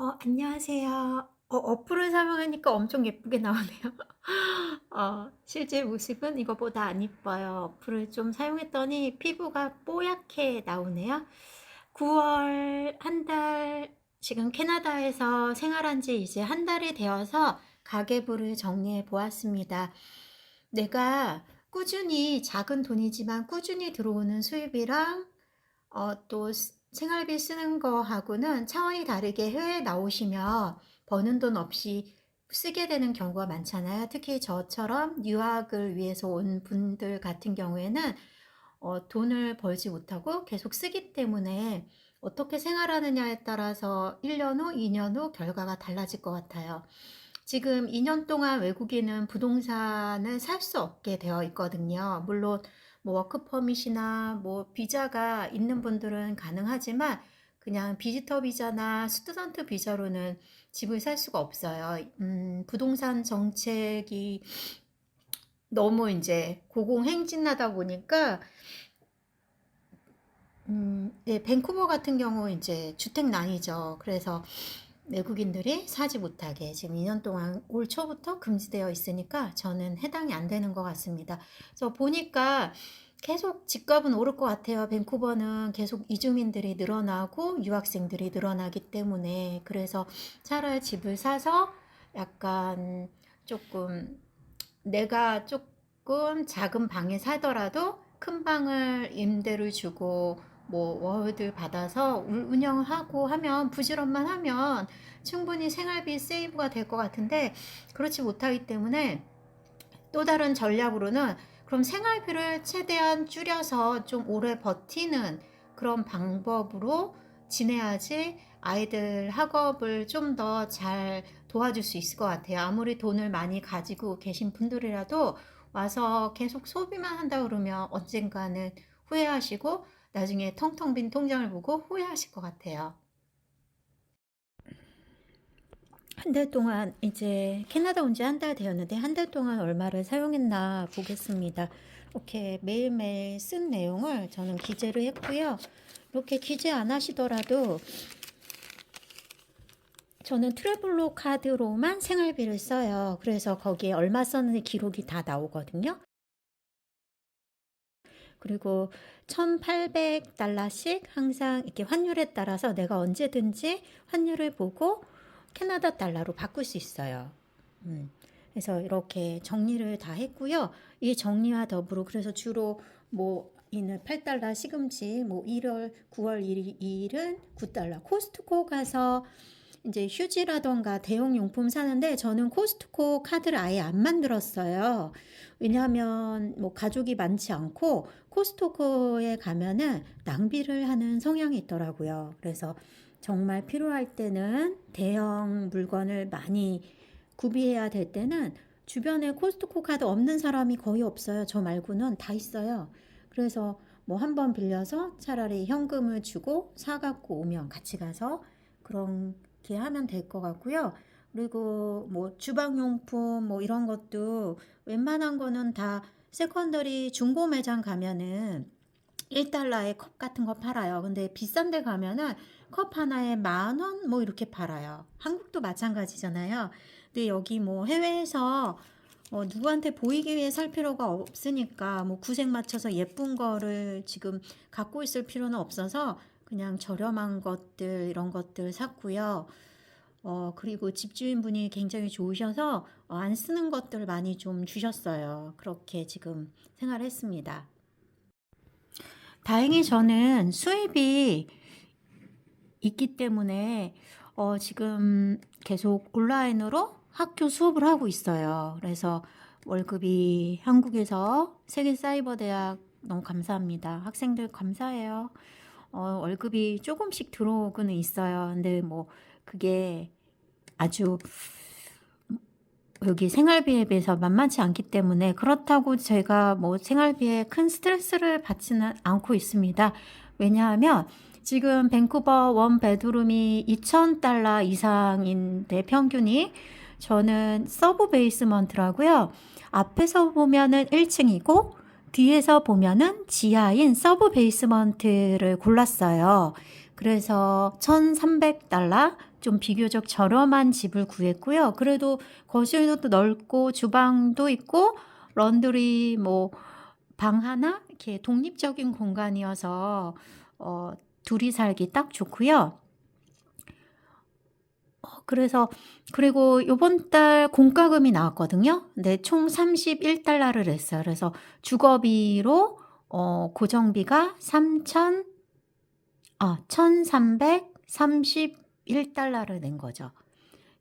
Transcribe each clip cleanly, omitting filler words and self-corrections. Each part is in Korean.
안녕하세요. 어플을 사용하니까 엄청 예쁘게 나오네요. 실제 모습은 이거보다 안 이뻐요. 어플을 좀 사용했더니 피부가 뽀얗게 나오네요. 9월 한 달, 지금 캐나다에서 생활한 지 이제 한 달이 되어서 가계부를 정리해 보았습니다. 내가 꾸준히 작은 돈이지만 꾸준히 들어오는 수입이랑 또 생활비 쓰는 거하고는 차원이 다르게 해외에 나오시면 버는 돈 없이 쓰게 되는 경우가 많잖아요. 특히 저처럼 유학을 위해서 온 분들 같은 경우에는 돈을 벌지 못하고 계속 쓰기 때문에 어떻게 생활하느냐에 따라서 1년 후, 2년 후 결과가 달라질 것 같아요. 지금 2년 동안 외국인은 부동산을 살 수 없게 되어 있거든요. 물론 뭐 워크퍼밋이나 뭐 비자가 있는 분들은 가능하지만 그냥 비지터 비자나 스튜던트 비자로는 집을 살 수가 없어요. 부동산 정책이 너무 이제 고공행진하다 보니까 네, 밴쿠버 같은 경우 이제 주택난이죠. 그래서 외국인들이 사지 못하게 지금 2년 동안 올 초부터 금지되어 있으니까 저는 해당이 안 되는 것 같습니다. 그래서 보니까 계속 집값은 오를 것 같아요. 밴쿠버는 계속 이주민들이 늘어나고 유학생들이 늘어나기 때문에 그래서 차라리 집을 사서 약간 조금 내가 조금 작은 방에 살더라도 큰 방을 임대를 주고 뭐 월들 받아서 운영하고 하면 부지런만 하면 충분히 생활비 세이브가 될 것 같은데 그렇지 못하기 때문에 또 다른 전략으로는 그럼 생활비를 최대한 줄여서 좀 오래 버티는 그런 방법으로 지내야지 아이들 학업을 좀 더 잘 도와줄 수 있을 것 같아요. 아무리 돈을 많이 가지고 계신 분들이라도 와서 계속 소비만 한다 그러면 언젠가는 후회하시고 나중에 텅텅 빈 통장을 보고 후회하실 것 같아요. 한 달 동안 이제 캐나다 온 지 한 달 되었는데 한 달 동안 얼마를 사용했나 보겠습니다. 이렇게 매일매일 쓴 내용을 저는 기재를 했고요. 이렇게 기재 안 하시더라도 저는 트래블로 카드로만 생활비를 써요. 그래서 거기에 얼마 썼는지 기록이 다 나오거든요. 그리고 1,800달러씩 항상 이렇게 환율에 따라서 내가 언제든지 환율을 보고 캐나다 달러로 바꿀 수 있어요. 그래서 이렇게 정리를 다 했고요. 이 정리와 더불어 그래서 주로 뭐 이는 8달러 시금치, 뭐 1월 9월 1일은 9달러. 코스트코 가서 이제 휴지라던가 대용 용품 사는데 저는 코스트코 카드를 아예 안 만들었어요. 왜냐하면 뭐 가족이 많지 않고 코스트코에 가면은 낭비를 하는 성향이 있더라고요. 그래서 정말 필요할 때는 대형 물건을 많이 구비해야 될 때는 주변에 코스트코 카드 없는 사람이 거의 없어요. 저 말고는 다 있어요. 그래서 뭐 한 번 빌려서 차라리 현금을 주고 사갖고 오면 같이 가서 그렇게 하면 될 것 같고요. 그리고 뭐 주방용품 뭐 이런 것도 웬만한 거는 다 세컨더리 중고 매장 가면은 1달러에 컵 같은 거 팔아요. 근데 비싼 데 가면은 컵 하나에 10,000원 뭐 이렇게 팔아요. 한국도 마찬가지잖아요. 근데 여기 뭐 해외에서 누구한테 보이기 위해 살 필요가 없으니까 뭐 구색 맞춰서 예쁜 거를 지금 갖고 있을 필요는 없어서 그냥 저렴한 것들 이런 것들 샀고요. 그리고 집주인분이 굉장히 좋으셔서 안 쓰는 것들 많이 좀 주셨어요. 그렇게 지금 생활했습니다. 다행히 저는 수입이 있기 때문에 지금 계속 온라인으로 학교 수업을 하고 있어요. 그래서 월급이 한국에서 세계사이버대학 너무 감사합니다. 학생들 감사해요. 월급이 조금씩 들어오고는 있어요. 근데 뭐 그게 아주 여기 생활비에 비해서 만만치 않기 때문에 그렇다고 제가 뭐 생활비에 큰 스트레스를 받지는 않고 있습니다. 왜냐하면 지금 밴쿠버 원 베드룸이 2,000달러 이상인데 평균이 저는 서브 베이스먼트라고요. 앞에서 보면은 1층이고 뒤에서 보면은 지하인 서브 베이스먼트를 골랐어요. 그래서 1,300달러 좀 비교적 저렴한 집을 구했고요. 그래도 거실도 넓고 주방도 있고 런드리 뭐 방 하나 이렇게 독립적인 공간이어서 둘이 살기 딱 좋고요. 그래서 그리고 요번 달 공과금이 나왔거든요. 근데 총 31달러를 냈어요. 그래서 주거비로 고정비가 1331달러를 낸 거죠.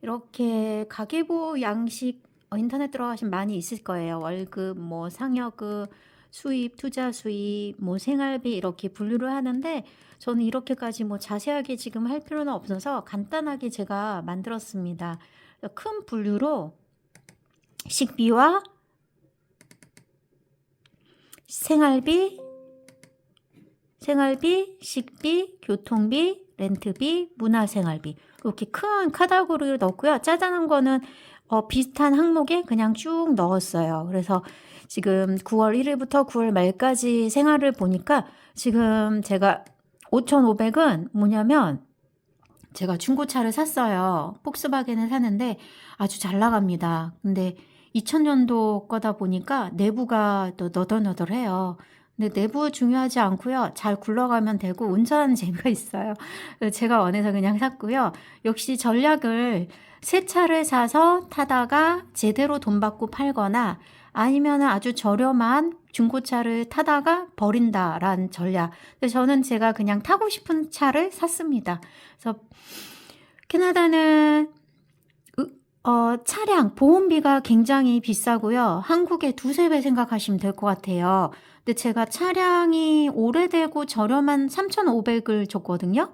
이렇게 가계부 양식 인터넷 들어가시면 많이 있을 거예요. 월급, 뭐 상여금, 수입, 투자 수입, 뭐 생활비 이렇게 분류를 하는데 저는 이렇게까지 뭐 자세하게 지금 할 필요는 없어서 간단하게 제가 만들었습니다. 큰 분류로 식비와 생활비, 식비, 교통비, 렌트비, 문화생활비 이렇게 큰 카테고리를 넣었고요. 짜잔한 거는 비슷한 항목에 그냥 쭉 넣었어요. 그래서 지금 9월 1일부터 9월 말까지 생활을 보니까 지금 제가 5,500은 뭐냐면 제가 중고차를 샀어요. 폭스바겐을 샀는데 아주 잘 나갑니다. 근데 2000년도 거다 보니까 내부가 또 너덜너덜해요. 근데 내부 중요하지 않고요. 잘 굴러가면 되고 운전하는 재미가 있어요. 제가 원해서 그냥 샀고요. 역시 전략을 새 차를 사서 타다가 제대로 돈 받고 팔거나 아니면 아주 저렴한 중고차를 타다가 버린다라는 전략. 그래서 저는 제가 그냥 타고 싶은 차를 샀습니다. 그래서 캐나다는 차량 보험비가 굉장히 비싸고요. 한국의 두세 배 생각하시면 될 것 같아요. 근데 제가 차량이 오래되고 저렴한 3,500을 줬거든요.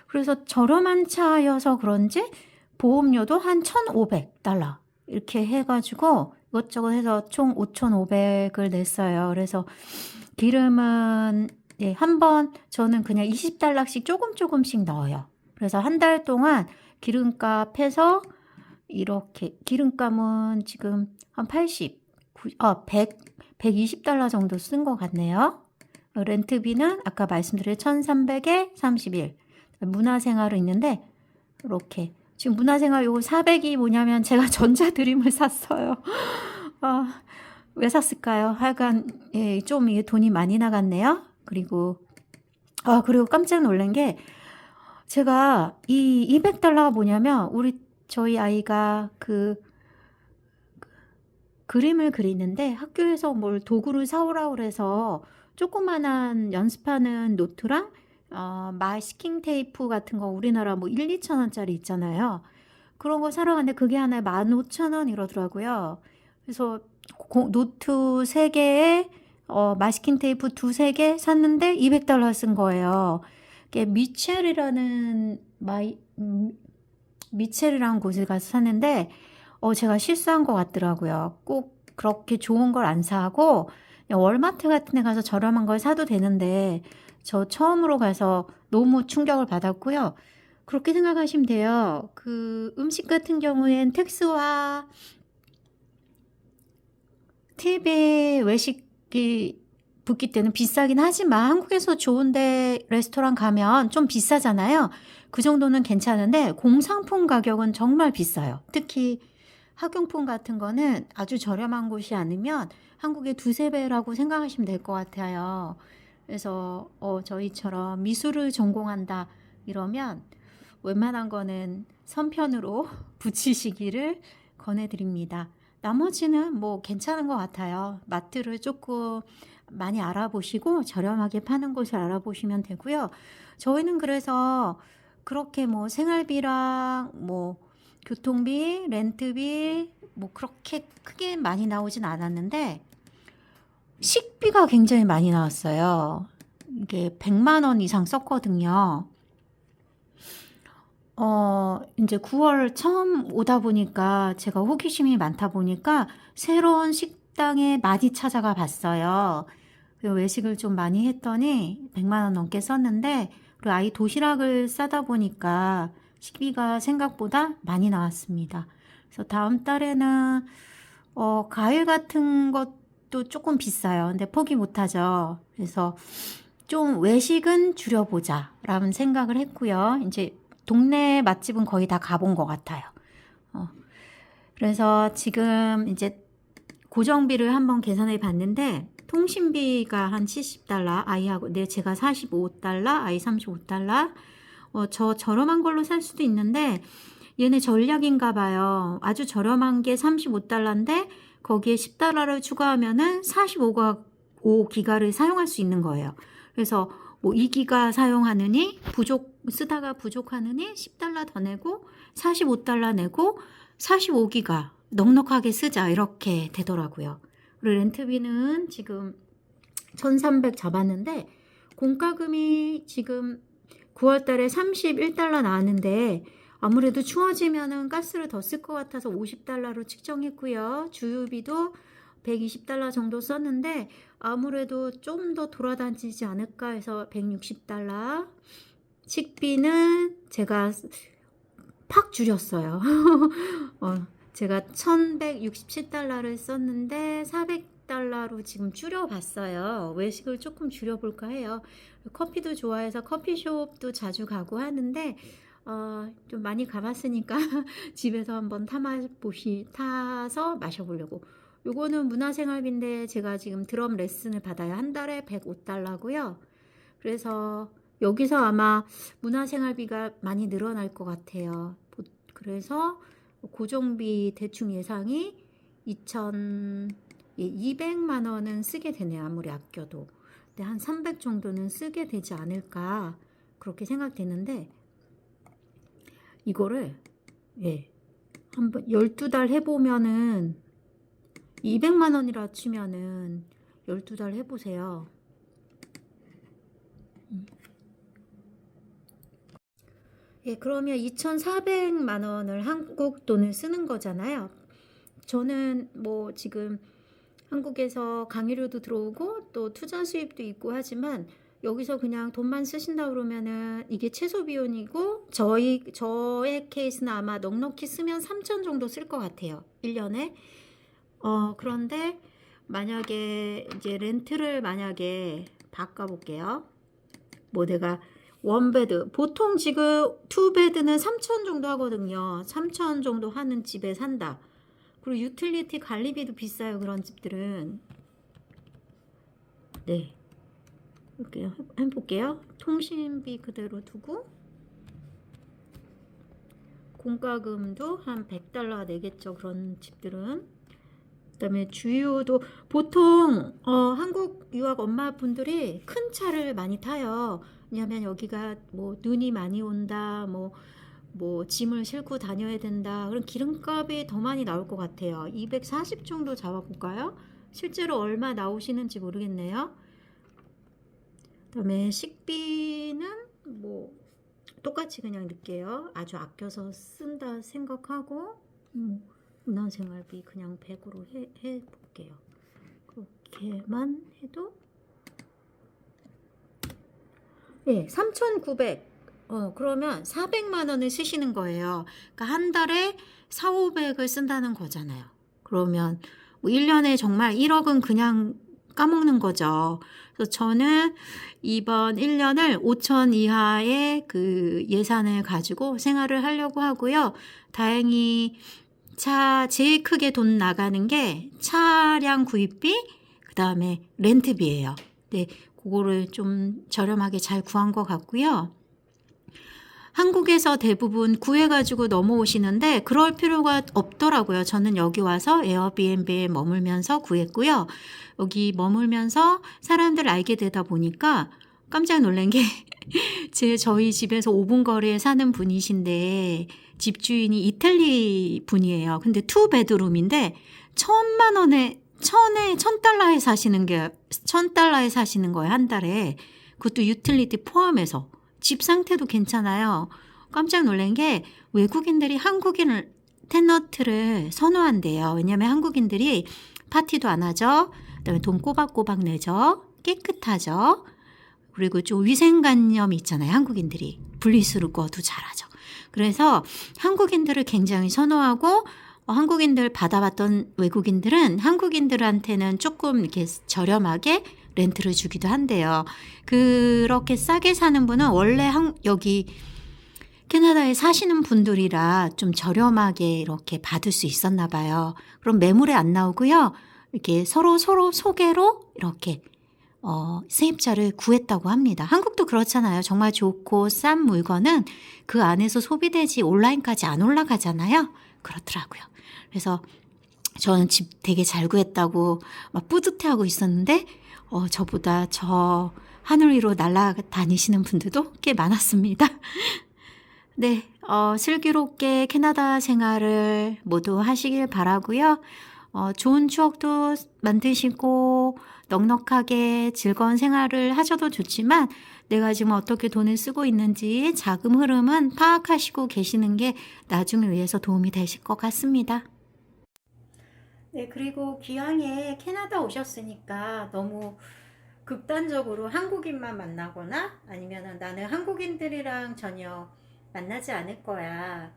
그래서 저렴한 차여서 그런지 보험료도 한 1,500달러 이렇게 해가지고 이것저것 해서 총 5,500을 냈어요. 그래서 기름은 한번 저는 그냥 20달러씩 조금씩 넣어요. 그래서 한 달 동안 기름값 해서 이렇게 기름값은 지금 한 120달러 정도 쓴 것 같네요. 렌트비는 아까 말씀드린 1,300에 31. 문화생활은 있는데 이렇게 지금 문화생활 요거 400이 뭐냐면 제가 전자드림을 샀어요. 왜 샀을까요? 하여간 좀 이게 돈이 많이 나갔네요. 그리고 깜짝 놀란 게 제가 이 200달러가 뭐냐면 저희 아이가 그림을 그리는데 학교에서 뭘 도구를 사오라고 그래서 조그만한 연습하는 노트랑 마스킹 테이프 같은 거 우리나라 뭐 1, 2천 원짜리 있잖아요. 그런 거 사러 갔는데 그게 하나에 15,000원 이러더라고요. 그래서 노트 3개에 마스킹 테이프 2-3개 샀는데 200달러 쓴 거예요. 이게 미첼이라는 곳에 가서 샀는데 제가 실수한 것 같더라고요. 꼭 그렇게 좋은 걸 안 사고 월마트 같은 데 가서 저렴한 걸 사도 되는데 저 처음으로 가서 너무 충격을 받았고요. 그렇게 생각하시면 돼요. 그 음식 같은 경우엔 텍스와 팁에 외식이 붙기 때는 비싸긴 하지만 한국에서 좋은데 레스토랑 가면 좀 비싸잖아요. 그 정도는 괜찮은데 공상품 가격은 정말 비싸요. 특히 학용품 같은 거는 아주 저렴한 곳이 아니면 한국의 2-3배라고 생각하시면 될 것 같아요. 그래서 저희처럼 미술을 전공한다 이러면 웬만한 거는 선편으로 붙이시기를 권해드립니다. 나머지는 뭐 괜찮은 것 같아요. 마트를 조금 많이 알아보시고 저렴하게 파는 곳을 알아보시면 되고요. 저희는 그래서 그렇게 뭐 생활비랑 뭐 교통비, 렌트비 뭐 그렇게 크게 많이 나오진 않았는데 식비가 굉장히 많이 나왔어요. 이게 100만 원 이상 썼거든요. 이제 9월 처음 오다 보니까 제가 호기심이 많다 보니까 새로운 식당에 많이 찾아가 봤어요. 외식을 좀 많이 했더니 100만 원 넘게 썼는데 그리고 아이 도시락을 싸다 보니까 식비가 생각보다 많이 나왔습니다. 그래서 다음 달에는 과일 같은 것도 조금 비싸요. 근데 포기 못하죠. 그래서 좀 외식은 줄여보자 라는 생각을 했고요. 이제 동네 맛집은 거의 다 가본 것 같아요. 그래서 지금 이제 고정비를 한번 계산해 봤는데 통신비가 한 70달러, 아이하고 제가 45달러, 아이 35달러. 저 저렴한 걸로 살 수도 있는데 얘네 전략인가 봐요. 아주 저렴한 게 35달러인데 거기에 10달러를 추가하면은 45기가를 사용할 수 있는 거예요. 그래서 뭐 2기가 사용하느니 쓰다가 부족하느니 10달러 더 내고 45달러 내고 45기가 넉넉하게 쓰자 이렇게 되더라고요. 그리고 렌트비는 지금 1300 잡았는데 공과금이 지금 9월달에 31달러 나왔는데 아무래도 추워지면은 가스를 더 쓸 것 같아서 50달러로 측정했고요. 주유비도 120달러 정도 썼는데 아무래도 좀 더 돌아다니지 않을까 해서 160달러. 식비는 제가 팍 줄였어요. 제가 1167달러를 썼는데 400달러로 지금 줄여봤어요. 외식을 조금 줄여볼까 해요. 커피도 좋아해서 커피숍도 자주 가고 하는데 좀 많이 가봤으니까 집에서 한번 타서 마셔보려고. 요거는 문화생활비인데 제가 지금 드럼 레슨을 받아요. 한 달에 105달러고요. 그래서 여기서 아마 문화생활비가 많이 늘어날 것 같아요. 그래서 고정비 대충 예상이 200만 원은 쓰게 되네요. 아무리 아껴도. 근데 한 300 정도는 쓰게 되지 않을까 그렇게 생각되는데 이거를 한번 12달 해보면은 200만 원이라 치면은 12달 해보세요. 그러면 2,400만 원을 한국 돈을 쓰는 거잖아요. 저는 뭐 지금 한국에서 강의료도 들어오고 또 투자 수입도 있고 하지만 여기서 그냥 돈만 쓰신다 그러면은 이게 최소 비용이고 저의 케이스는 아마 넉넉히 쓰면 3천 정도 쓸 것 같아요. 1년에. 그런데 만약에 이제 렌트를 만약에 바꿔볼게요. 뭐 내가 원베드 보통 지금 투베드는 3천 정도 하거든요. 3천 정도 하는 집에 산다. 그리고 유틸리티 관리비도 비싸요. 그런 집들은. 네. 이렇게 해볼게요. 통신비 그대로 두고 공과금도 한 100달러 내겠죠. 그런 집들은. 그다음에 주유도 보통 한국 유학 엄마분들이 큰 차를 많이 타요. 왜냐하면 여기가 뭐 눈이 많이 온다, 뭐 짐을 싣고 다녀야 된다. 그럼 기름값이 더 많이 나올 것 같아요. 240 정도 잡아볼까요? 실제로 얼마 나오시는지 모르겠네요. 그다음에 식비는 뭐 똑같이 그냥 넣을게요. 아주 아껴서 쓴다 생각하고 문화생활비 그냥 100으로 해볼게요. 그렇게만 해도 3,900 그러면 400만 원을 쓰시는 거예요. 그러니까 한 달에 4,500을 쓴다는 거잖아요. 그러면 뭐 1년에 정말 1억은 그냥 까먹는 거죠. 그래서 저는 이번 1년을 5천 이하의 그 예산을 가지고 생활을 하려고 하고요. 다행히 제일 크게 돈 나가는 게 차량 구입비, 그 다음에 렌트비예요. 네, 그거를 좀 저렴하게 잘 구한 것 같고요. 한국에서 대부분 구해가지고 넘어오시는데 그럴 필요가 없더라고요. 저는 여기 와서 에어비앤비에 머물면서 구했고요. 여기 머물면서 사람들을 알게 되다 보니까 깜짝 놀란 게 저희 집에서 5분 거리에 사는 분이신데 집주인이 이탈리 분이에요. 근데 2베드룸인데 1,000달러에 사시는 거예요. 한 달에. 그것도 유틸리티 포함해서. 집 상태도 괜찮아요. 깜짝 놀란 게 외국인들이 한국인 테너트를 선호한대요. 왜냐하면 한국인들이 파티도 안 하죠. 그다음에 돈 꼬박꼬박 내죠. 깨끗하죠. 그리고 좀 위생관념이 있잖아요. 한국인들이. 분리수거도 잘하죠. 그래서 한국인들을 굉장히 선호하고 한국인들 받아봤던 외국인들은 한국인들한테는 조금 이렇게 저렴하게 렌트를 주기도 한대요. 그렇게 싸게 사는 분은 원래 여기 캐나다에 사시는 분들이라 좀 저렴하게 이렇게 받을 수 있었나 봐요. 그럼 매물에 안 나오고요. 이렇게 서로 소개로 이렇게 세입자를 구했다고 합니다. 한국도 그렇잖아요. 정말 좋고 싼 물건은 그 안에서 소비되지 온라인까지 안 올라가잖아요. 그렇더라고요. 그래서 저는 집 되게 잘 구했다고 막 뿌듯해하고 있었는데 저보다 저 하늘 위로 날아다니시는 분들도 꽤 많았습니다. 네, 슬기롭게 캐나다 생활을 모두 하시길 바라고요. 좋은 추억도 만드시고 넉넉하게 즐거운 생활을 하셔도 좋지만 내가 지금 어떻게 돈을 쓰고 있는지 자금 흐름은 파악하시고 계시는 게 나중을 위해서 도움이 되실 것 같습니다. 네, 그리고 기왕에 캐나다 오셨으니까 너무 극단적으로 한국인만 만나거나 아니면 나는 한국인들이랑 전혀 만나지 않을 거야.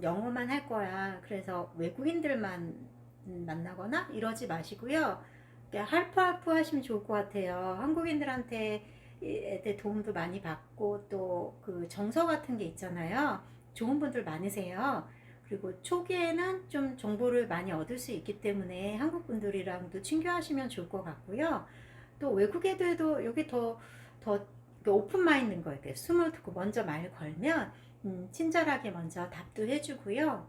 영어만 할 거야. 그래서 외국인들만 만나거나 이러지 마시고요. 할프할프 하시면 좋을 것 같아요. 한국인들한테 도움도 많이 받고 또 그 정서 같은 게 있잖아요. 좋은 분들 많으세요. 그리고 초기에는 좀 정보를 많이 얻을 수 있기 때문에 한국 분들이랑도 친교하시면 좋을 것 같고요. 또 외국 애들도 여기 더 오픈 마인드인 거예요. 숨을 듣고 먼저 말 걸면 친절하게 먼저 답도 해주고요.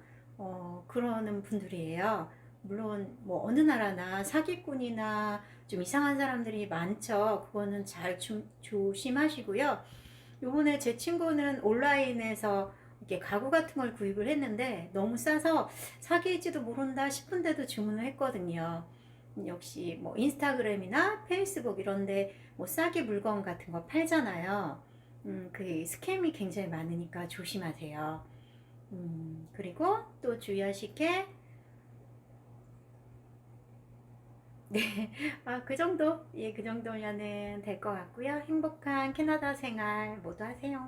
그러는 분들이에요. 물론 뭐 어느 나라나 사기꾼이나 좀 이상한 사람들이 많죠. 그거는 잘 조심하시고요. 요번에 제 친구는 온라인에서 이렇게 가구 같은 걸 구입을 했는데 너무 싸서 사기일지도 모른다 싶은데도 주문을 했거든요. 역시 뭐 인스타그램이나 페이스북 이런데 뭐 싸게 물건 같은 거 팔잖아요. 그 스캠이 굉장히 많으니까 조심하세요. 그리고 또 주의하실 게 네, 그 정도? 예, 그 정도면은 될 것 같고요. 행복한 캐나다 생활 모두 하세요.